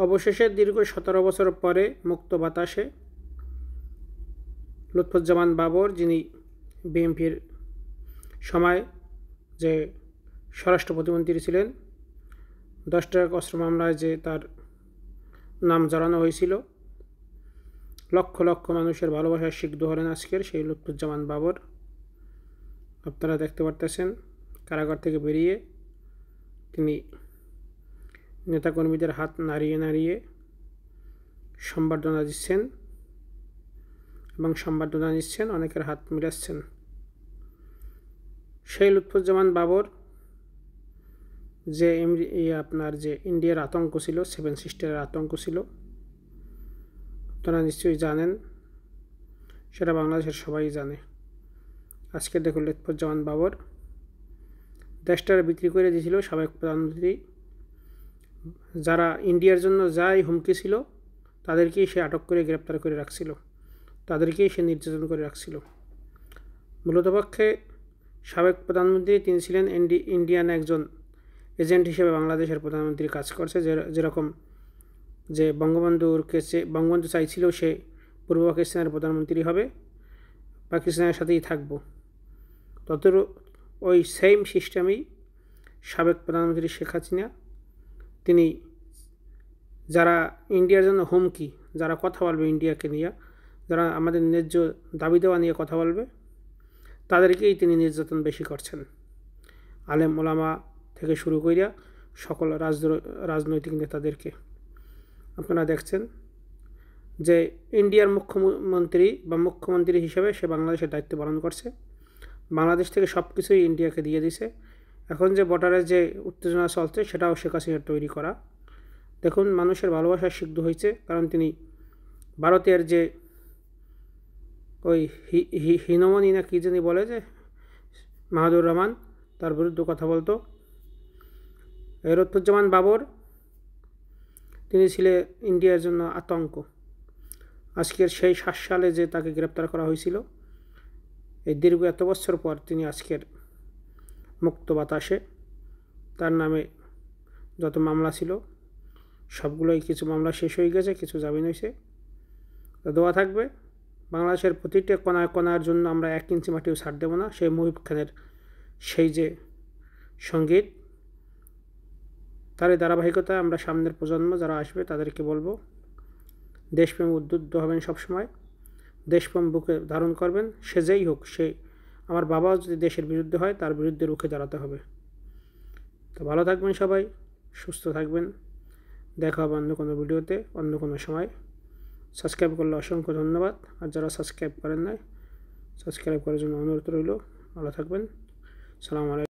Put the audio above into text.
অবশেষে দীর্ঘ 17 বছর পরে মুক্ত বাতাসে লুৎফুজ্জামান বাবর, যিনি বিএনপির সময় যে স্বরাষ্ট্র প্রতিমন্ত্রী ছিলেন, 10 টাকা অস্ত্র মামলায় যে তার নাম জড়ানো হয়েছিল, লক্ষ লক্ষ মানুষের ভালোবাসার সিদ্ধ হলেন আজকের সেই লুৎফুজ্জামান বাবর। আপনারা দেখতে পারতেছেন কারাগার থেকে বেরিয়ে তিনি নেতাকর্মীদের হাত নাড়িয়ে নাড়িয়ে সম্বর্ধনা দিচ্ছেন এবং সম্বর্ধনা নিচ্ছেন, অনেকের হাত মিলাচ্ছেন। সেই লুৎফুজ্জামান বাবর যে আপনার যে ইন্ডিয়ার আতঙ্ক ছিল, 7 সিস্টারের আতঙ্ক ছিল, আপনারা নিশ্চয়ই জানেন, সেটা বাংলাদেশের সবাই জানে। আজকে দেখুন লুৎফুজ্জামান বাবর দেশটার বিক্রি করে দিয়েছিল সাবেক প্রধানমন্ত্রী। যারা ইন্ডিয়ার জন্য যাই হুমকি ছিল তাদেরকেই সে আটক করে গ্রেপ্তার করে রাখছিল, তাদেরকেই সে নির্যাতন করে রাখছিল। মূলত পক্ষে সাবেক প্রধানমন্ত্রী তিনি ছিলেন ইন্ডিয়ান একজন এজেন্ট হিসেবে বাংলাদেশের প্রধানমন্ত্রীর কাজ করছে। যেরকম যে বঙ্গবন্ধু চাইছিল সে পূর্ব পাকিস্তানের প্রধানমন্ত্রী হবে, পাকিস্তানের সাথেই থাকবো, ওই সেম সিস্টেমেই সাবেক প্রধানমন্ত্রী শেখ হাসিনা, তিনি যারা ইন্ডিয়ার জন্য হুমকি, যারা কথা বলবে ইন্ডিয়াকে নিয়ে, যারা আমাদের ন্যায্য দাবি দেওয়া নিয়ে কথা বলবে, তাদেরকেই তিনি নির্যাতন বেশি করছেন। আলেম ওলামা থেকে শুরু করিয়া সকল রাজনৈতিক নেতাদেরকে আপনারা দেখছেন যে ইন্ডিয়ার মুখ্যমন্ত্রী হিসেবে সে বাংলাদেশের দায়িত্ব পালন করছে। বাংলাদেশ থেকে সব কিছুই ইন্ডিয়াকে দিয়ে দিছে। এখন যে বর্ডারে যে উত্তেজনা চলছে সেটাও শেখ হাসিনার তৈরি করা। দেখুন মানুষের ভালোবাসার সিদ্ধ হয়েছে, কারণ তিনি ভারতের যে ওই হিনমনি না কি জানি বলে, যে মাহাদুর রহমান, তার বিরুদ্ধে কথা বলতো। লুৎফুজ্জামান বাবর তিনি ছিলেন ইন্ডিয়ার জন্য আতঙ্ক। আজকের সেই 7 সালে যে তাকে গ্রেপ্তার করা হয়েছিল, এই দীর্ঘ এত বছর পর তিনি আজকের মুক্ত বাতাসে, তার নামে যত মামলা ছিল সবগুলোই, কিছু মামলা শেষ হয়ে গেছে, কিছু জামিন হয়েছে। দোয়া থাকবে বাংলাদেশের প্রতিটা কোনায় কোনার জন্য আমরা 1 ইঞ্চি মাটিও ছাড় দেব না। সেই মুহিব খানের সেই যে সঙ্গীত, তার ধারাবাহিকতায় আমরা সামনের প্রজন্ম যারা আসবে তাদেরকে বলবো, দেশপ্রেম উদ্বুদ্ধ হবেন সবসময়, দেশপ্রেম বুকে ধারণ করবেন। সে যেই হোক, সে আমার বাবাও যদি দেশের বিরুদ্ধে হয় তার বিরুদ্ধে রুখে দাঁড়াতে হবে। তো ভালো থাকবেন সবাই, সুস্থ থাকবেন। দেখা হবে অন্য কোনো ভিডিওতে, অন্য কোনো সময়। সাবস্ক্রাইব করলে অসংখ্য ধন্যবাদ, আর যারা সাবস্ক্রাইব করেন নাই সাবস্ক্রাইব করার জন্য অনুরোধ রইল। ভালো থাকবেন। সালাম আলাইকুম।